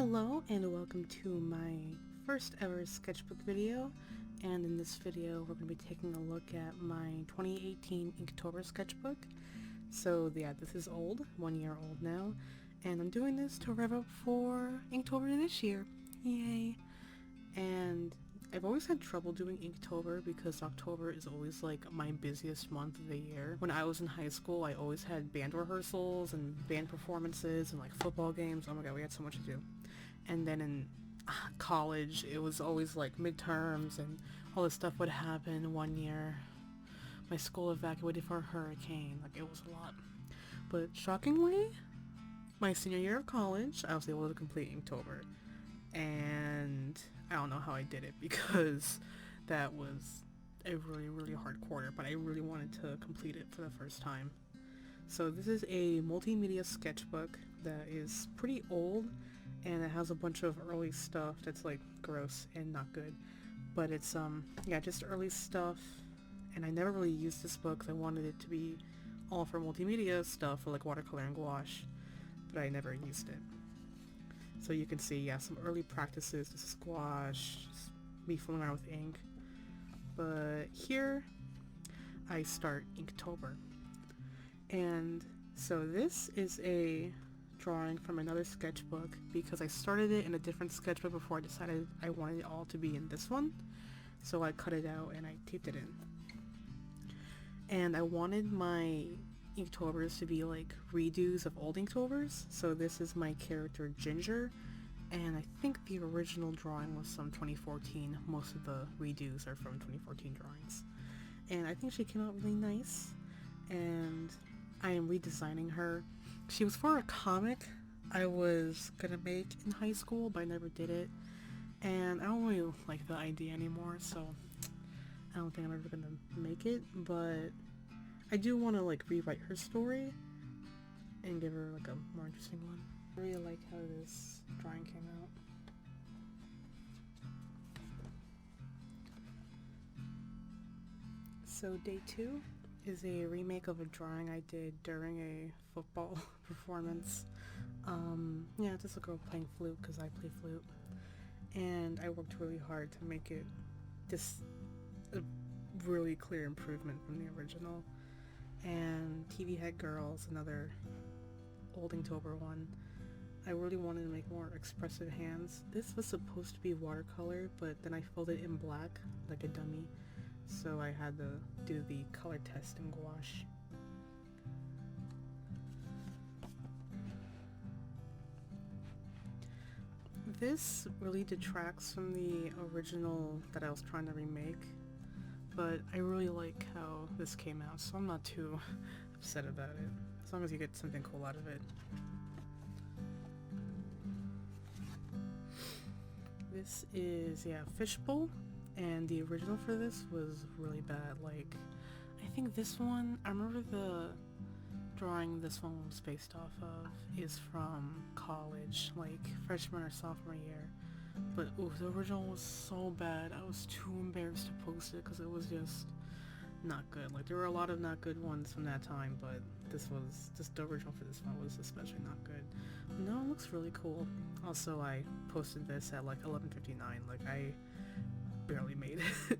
Hello and welcome to my first ever sketchbook video, and in this video we're going to be taking a look at my 2018 Inktober sketchbook. So yeah, this is old, 1 year old now, and I'm doing this to rev up for Inktober this year. Yay! And I've always had trouble doing Inktober because October is always like my busiest month of the year. When I was in high school, I always had band rehearsals and band performances and like football games. Oh my god, we had so much to do. And then in college, it was always like midterms and all this stuff would happen. One year, my school evacuated for a hurricane. Like, it was a lot. But shockingly, my senior year of college, I was able to complete Inktober. And I don't know how I did it because that was a really hard quarter, but I really wanted to complete it for the first time. So this is a multimedia sketchbook that is pretty old, and it has a bunch of early stuff that's like gross and not good. But it's yeah, just early stuff, and I never really used this book because I wanted it to be all for multimedia stuff for like watercolor and gouache, but I never used it. So you can see, yeah, some early practices. This is gouache, just me fooling around with ink. But here, I start Inktober. And so this is a drawing from another sketchbook because I started it in a different sketchbook before I decided I wanted it all to be in this one. So I cut it out and I taped it in. And I wanted my Inktovers to be like redos of old Inktovers, so this is my character Ginger, and I think the original drawing was from 2014. Most of the redos are from 2014 drawings, and I think she came out really nice, and I am redesigning her. She was for a comic I was gonna make in high school, but I never did it, and I don't really like the idea anymore, so I don't think I'm ever gonna make it, but I do want to like rewrite her story and give her like a more interesting one. I really like how this drawing came out. So day 2 is a remake of a drawing I did during a football performance. Yeah, just a girl playing flute because I play flute, and I worked really hard to make it just a really clear improvement from the original. And TV Head Girls, another old Inktober one. I really wanted to make more expressive hands. This was supposed to be watercolor, but then I filled it in black like a dummy, so I had to do the color test in gouache. This really detracts from the original that I was trying to remake, but I really like how this came out, so I'm not too upset about it, as long as you get something cool out of it. This is, yeah, Fishbowl, and the original for this was really bad. Like, I think this one, I remember the drawing this one was based off of is from college, like freshman or sophomore year. But ooh, the original was so bad. I was too embarrassed to post it because it was just not good. Like, there were a lot of not good ones from that time, but this was just the original for this one was especially not good. No, it looks really cool. Also, I posted this at like 11:59. Like, I barely made it.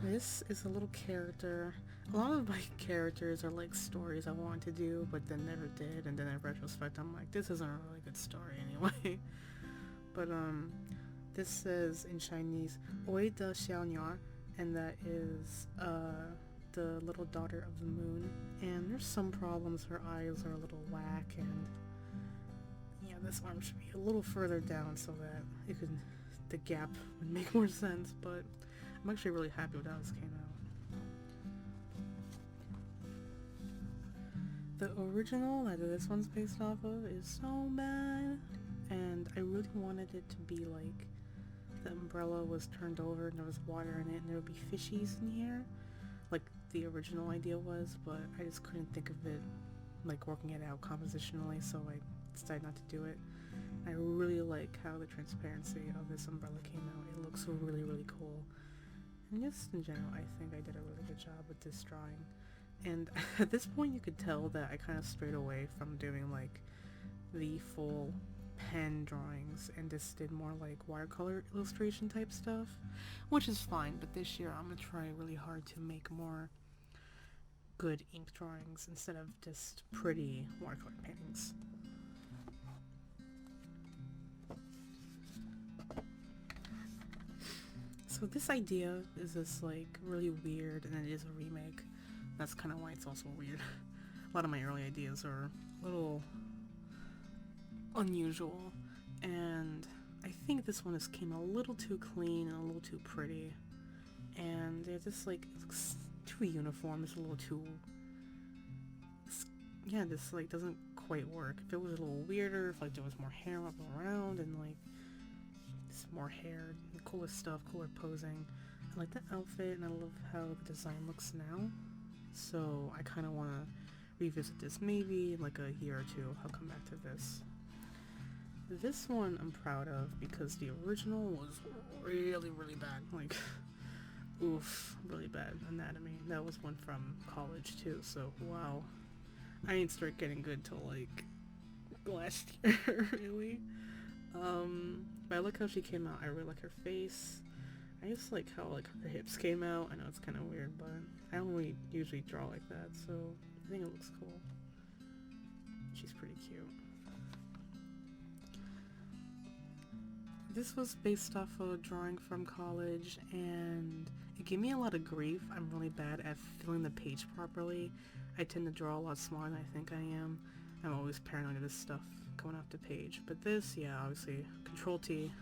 This is a little character. A lot of my characters are like stories I wanted to do but then never did, and then in retrospect I'm like, this isn't a really good story anyway. But this says in Chinese, Oi de Xiaonia, and that is the little daughter of the moon. And there's some problems, her eyes are a little whack, and yeah, this arm should be a little further down so that it could, the gap would make more sense, but I'm actually really happy with how this came out. The original that this one's based off of is so bad, and I really wanted it to be like the umbrella was turned over and there was water in it and there would be fishies in here, like the original idea was, but I just couldn't think of it like working it out compositionally, so I decided not to do it. I really like how the transparency of this umbrella came out. It looks really cool. And just in general, I think I did a really good job with this drawing. And at this point you could tell that I kind of strayed away from doing like the full pen drawings and just did more like watercolor illustration type stuff, which is fine, but this year I'm gonna try really hard to make more good ink drawings instead of just pretty watercolor paintings. So this idea is this like really weird, and it is a remake. That's kind of why it's also weird. A lot of my early ideas are a little unusual, and I think this one just came a little too clean and a little too pretty, and it just like looks too uniform. It's a little too, yeah, this like doesn't quite work. If it was a little weirder, if like there was more hair up around and like just more hair, cooler stuff, cooler posing. I like the outfit and I love how the design looks now. So I kind of want to revisit this maybe in like a year or two. I'll come back to this. This one I'm proud of because the original was really, really bad. Like, oof, really bad anatomy. That was one from college too, so wow. I didn't start getting good till like last year, really. But I like how she came out. I really like her face. I just like how like her hips came out. I know it's kind of weird, but I don't really usually draw like that, so I think it looks cool. She's pretty cute. This was based off of a drawing from college, and it gave me a lot of grief. I'm really bad at filling the page properly. I tend to draw a lot smaller than I think I am. I'm always paranoid of this stuff going off the page. But this, yeah, obviously, Control T.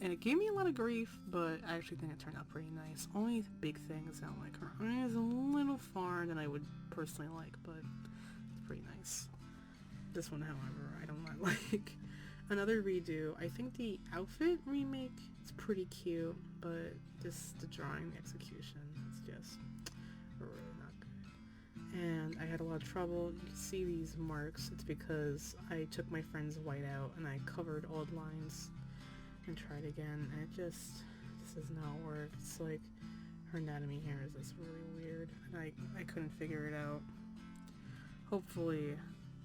And it gave me a lot of grief, but I actually think it turned out pretty nice. Only big thing is that like her eye is a little far than I would personally like, but it's pretty nice. This one, however, I do not like. Another redo. I think the outfit remake is pretty cute, but just the drawing, the execution, it's just really not good. And I had a lot of trouble. You can see these marks. It's because I took my friend's white out and I covered old lines and tried again, and it just does not work. It's like her anatomy here is just really weird, and I couldn't figure it out. Hopefully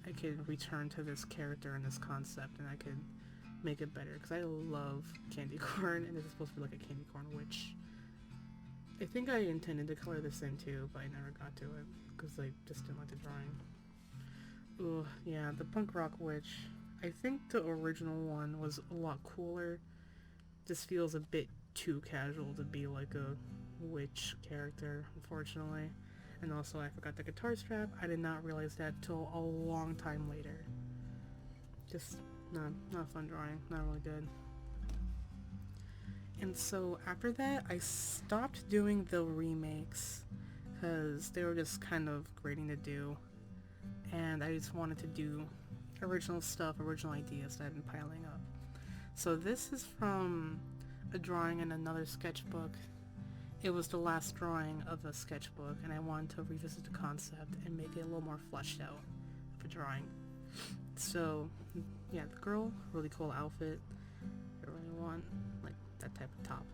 I could return to this character and this concept and I could make it better, because I love candy corn, and this is supposed to be like a candy corn witch. I think I intended to color this in too, but I never got to it because I just didn't like the drawing. Ugh, yeah, the punk rock witch. I think the original one was a lot cooler. This feels a bit too casual to be like a witch character, unfortunately. And also I forgot the guitar strap. I did not realize that till a long time later. Just not fun drawing, not really good. And so after that I stopped doing the remakes because they were just kind of grating to do, and I just wanted to do original stuff, original ideas that I've been piling up. So this is from a drawing in another sketchbook. It was the last drawing of a sketchbook, and I wanted to revisit the concept and make it a little more fleshed out of a drawing. So yeah, the girl, really cool outfit. I really want like that type of top.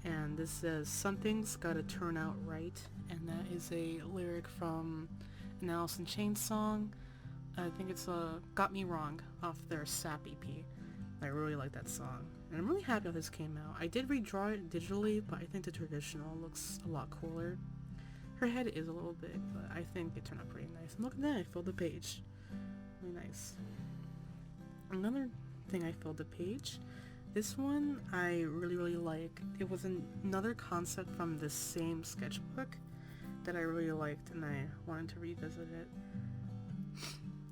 And this says, "Something's gotta turn out right," and that is a lyric from an Alice in Chains song. I think it's Got Me Wrong off their Sap EP. I really like that song, and I'm really happy how this came out. I did redraw it digitally, but I think the traditional looks a lot cooler. Her head is a little big, but I think it turned out pretty nice. And look at that, I filled the page. Really nice. Another thing I filled the page. This one I really like. It was another concept from the same sketchbook that I really liked, and I wanted to revisit it.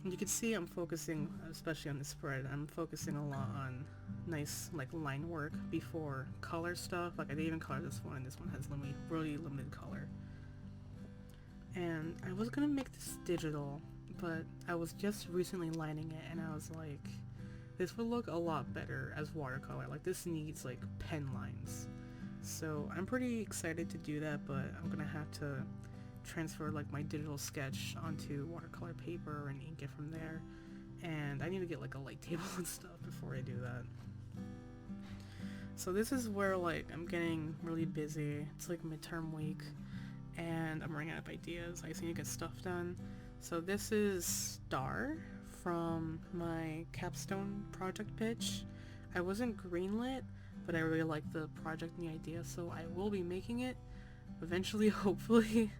And you can see I'm focusing, especially on the spread, I'm focusing a lot on nice like line work before color stuff. Like I didn't even color this one, and this one has really limited color. And I was gonna make this digital, but I was just recently lining it, and I was like, this would look a lot better as watercolor. Like this needs like pen lines. So I'm pretty excited to do that, but I'm gonna have to transfer like my digital sketch onto watercolor paper and ink it from there, and I need to get like a light table and stuff before I do that. So this is where like I'm getting really busy. It's like midterm week and I'm running out of ideas. I just need to get stuff done. So this is Star from my capstone project pitch. I wasn't greenlit, but I really liked the project and the idea, so I will be making it eventually, hopefully.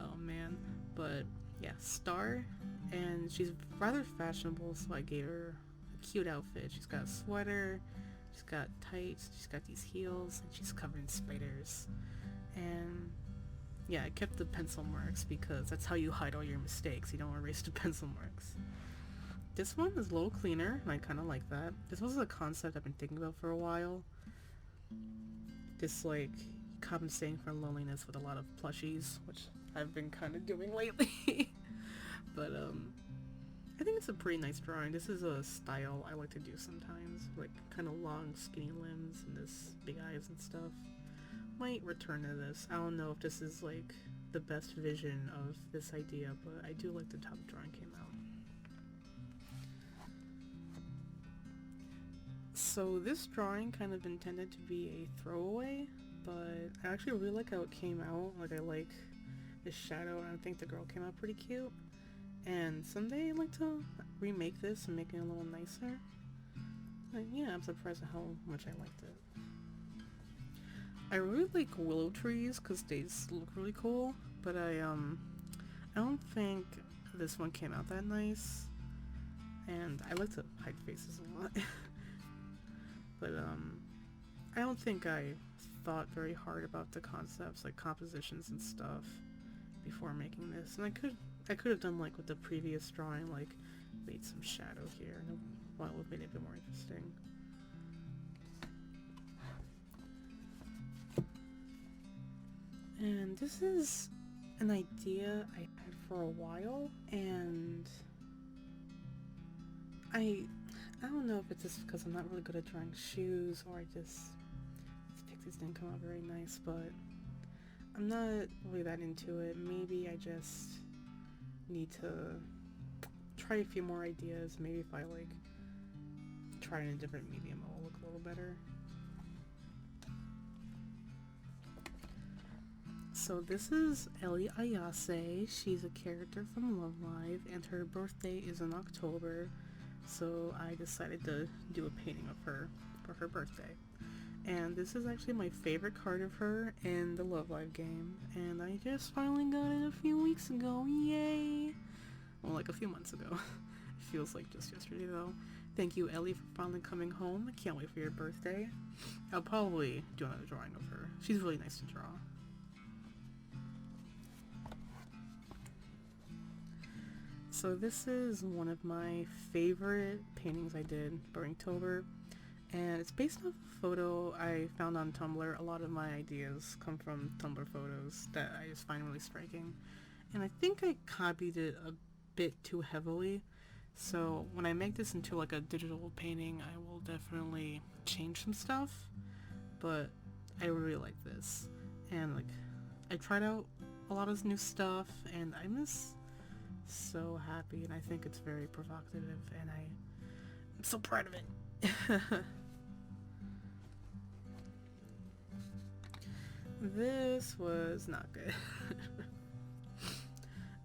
Oh man. But yeah, Star, and she's rather fashionable, so I gave her a cute outfit. She's got a sweater, she's got tights, she's got these heels, and she's covered in spiders. And yeah, I kept the pencil marks because that's how you hide all your mistakes. You don't erase the pencil marks. This one is a little cleaner, and I kind of like that. This was a concept I've been thinking about for a while. Just like compensating for loneliness with a lot of plushies, which I've been kind of doing lately. But I think it's a pretty nice drawing. This is a style I like to do sometimes, like kind of long skinny limbs and this big eyes and stuff. Might return to this. I don't know if this is like the best vision of this idea, but I do like the top drawing came out. So this drawing kind of intended to be a throwaway, but I actually really like how it came out. Like, I like the shadow, and I think the girl came out pretty cute. And someday I'd like to remake this and make it a little nicer. Like, yeah, I'm surprised at how much I liked it. I really like willow trees because they just look really cool, but I don't think this one came out that nice. And I like to hide faces a lot. But I don't think I thought very hard about the concepts, like compositions and stuff, before making this. And I could have done like with the previous drawing, like made some shadow here, and well, it would have made it a bit more interesting. And this is an idea I had for a while, and I don't know if it's just because I'm not really good at drawing shoes, or these pixies didn't come out very nice, but I'm not really that into it. Maybe I just need to try a few more ideas. Maybe if I like try it in a different medium, it will look a little better. So this is Ellie Ayase. She's a character from Love Live, and her birthday is in October. So I decided to do a painting of her for her birthday. And this is actually my favorite card of her in the Love Live game, and I just finally got it a few weeks ago. Yay! Well, like a few months ago. It feels like just yesterday though. Thank you, Ellie, for finally coming home. I can't wait for your birthday. I'll probably do another drawing of her. She's really nice to draw. So this is one of my favorite paintings I did for Inktober, and it's based off a photo I found on Tumblr. A lot of my ideas come from Tumblr photos that I just find really striking, and I think I copied it a bit too heavily, so when I make this into like a digital painting, I will definitely change some stuff, but I really like this, and like I tried out a lot of new stuff, and I'm just so happy, and I think it's very provocative, and I'm so proud of it. This was not good.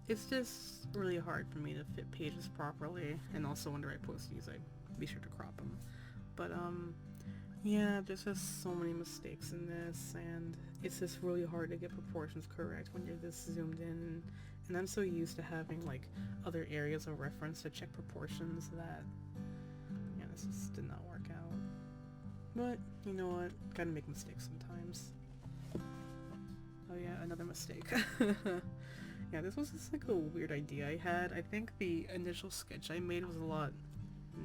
It's just really hard for me to fit pages properly, and also when I post these, I be sure to crop them. But yeah, there's just so many mistakes in this, and it's just really hard to get proportions correct when you're this zoomed in. And I'm so used to having like other areas of reference to check proportions that, yeah, this just did not work out. But you know what? Gotta make mistakes sometimes. Oh yeah, another mistake. Yeah, this was just like a weird idea I had. I think the initial sketch I made was a lot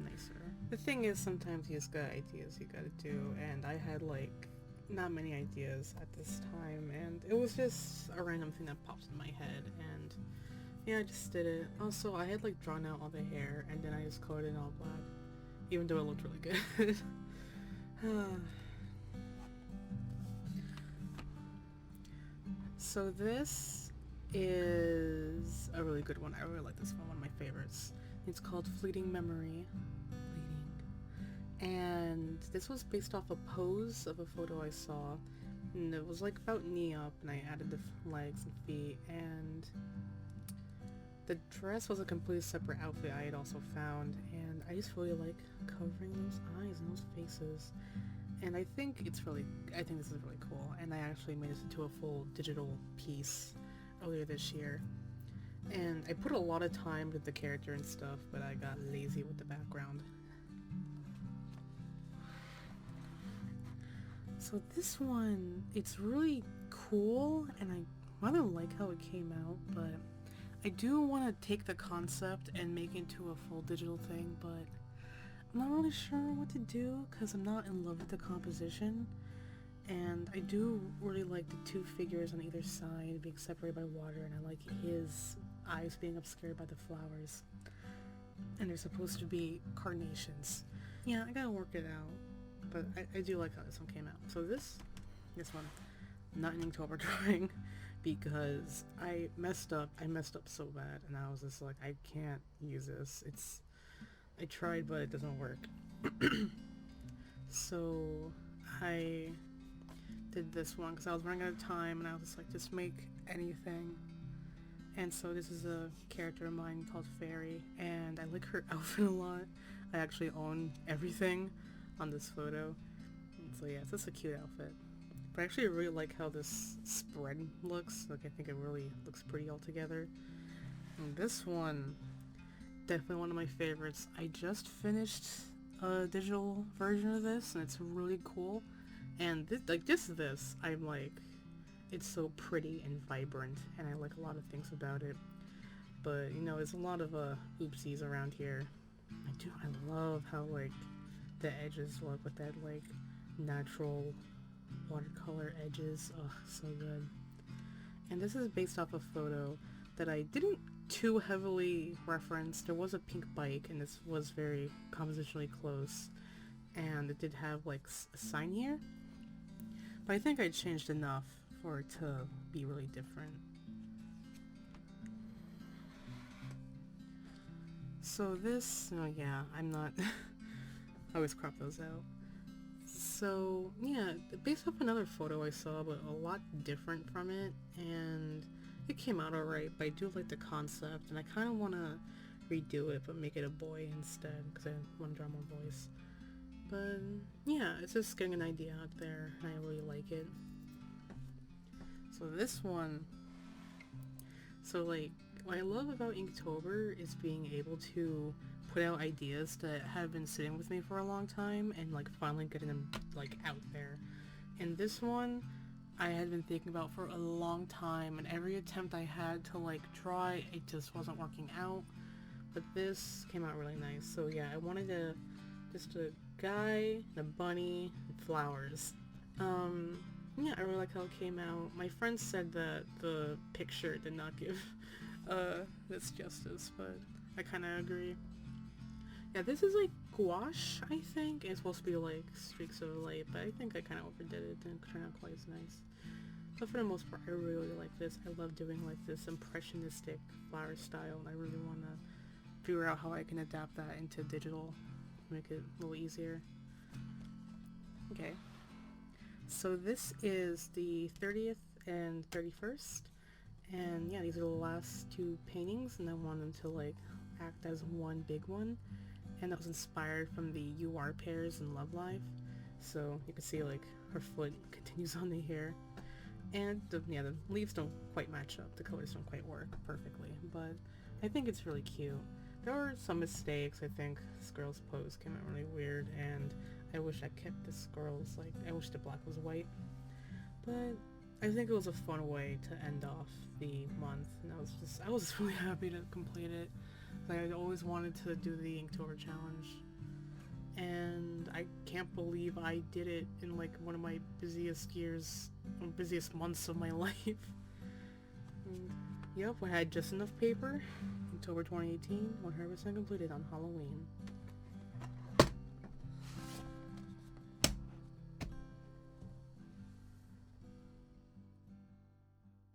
nicer. The thing is, sometimes you just got ideas you gotta do, and I had like not many ideas at this time, and it was just a random thing that popped in my head, and yeah, I just did it. Also, I had like drawn out all the hair, and then I just colored it in all black, even though it looked really good. So this is a really good one. I really like this one of my favorites. It's called Fleeting Memory. And this was based off a pose of a photo I saw, and it was like about knee up, and I added the legs and feet, and The dress was a completely separate outfit I had also found, and I just really like covering those eyes and those faces. And I think this is really cool, and I actually made this into a full digital piece earlier this year. And I put a lot of time with the character and stuff, but I got lazy with the background. So this one, it's really cool, and I rather like how it came out, but I do want to take the concept and make it into a full digital thing, but I'm not really sure what to do because I'm not in love with the composition. And I do really like the two figures on either side being separated by water, and I like his eyes being obscured by the flowers. And they're supposed to be carnations. Yeah, I gotta work it out. But I do like how this one came out. So this one, not an Inktober drawing, because I messed up so bad, and I was just like, I can't use this. I tried, but it doesn't work. So I did this one because I was running out of time, and I was just like, just make anything. And so this is a character of mine called Fairy, and I like her outfit a lot. I actually own everything on this photo. And so yeah, it's just a cute outfit. But I actually really like how this spread looks. Like, I think it really looks pretty all together. And this one, definitely one of my favorites. I just finished a digital version of this, and it's really cool. And this, I'm like, it's so pretty and vibrant, and I like a lot of things about it. But, you know, there's a lot of oopsies around here. I love how, like, the edges look with that, like, natural watercolor edges. Oh, so good. And this is based off a photo that I didn't too heavily reference. There was a pink bike, and this was very compositionally close, and it did have, like, a sign here. But I think I changed enough for it to be really different. So this, oh yeah, I'm not, I always crop those out. So yeah, based off another photo I saw, but a lot different from it, and it came out alright, but I do like the concept, and I kind of want to redo it, but make it a boy instead, because I want to draw more boys. But yeah, it's just getting an idea out there, and I really like it. So this one, so like, what I love about Inktober is being able to put out ideas that have been sitting with me for a long time and like finally getting them like out there. And this one I had been thinking about for a long time, and every attempt I had to like draw it just wasn't working out. But this came out really nice. So yeah, I wanted just a guy, a bunny, and flowers. Yeah, I really like how it came out. My friend said that the picture did not give this justice, but I kind of agree. Yeah, this is like gouache, I think. It's supposed to be like streaks of light, but I think I kind of overdid it. It didn't turn out quite as nice. But for the most part, I really like this. I love doing like this impressionistic flower style, and I really want to figure out how I can adapt that into digital, make it a little easier. Okay. So this is the 30th and 31st, and yeah, these are the last two paintings, and I want them to like act as one big one, and that was inspired from the You Are pairs in Love Live. So you can see like her foot continues on the hair, and the leaves don't quite match up, the colors don't quite work perfectly, but I think it's really cute. There are some mistakes. I think this girl's pose came out really weird, and I wish I kept this girl's, like, I wish the black was white. But I think it was a fun way to end off the month, and I was just really happy to complete it. Like, I always wanted to do the Inktober challenge, and I can't believe I did it in like one of my busiest months of my life. And, yep, I had just enough paper. October 2018, 100% completed on Halloween.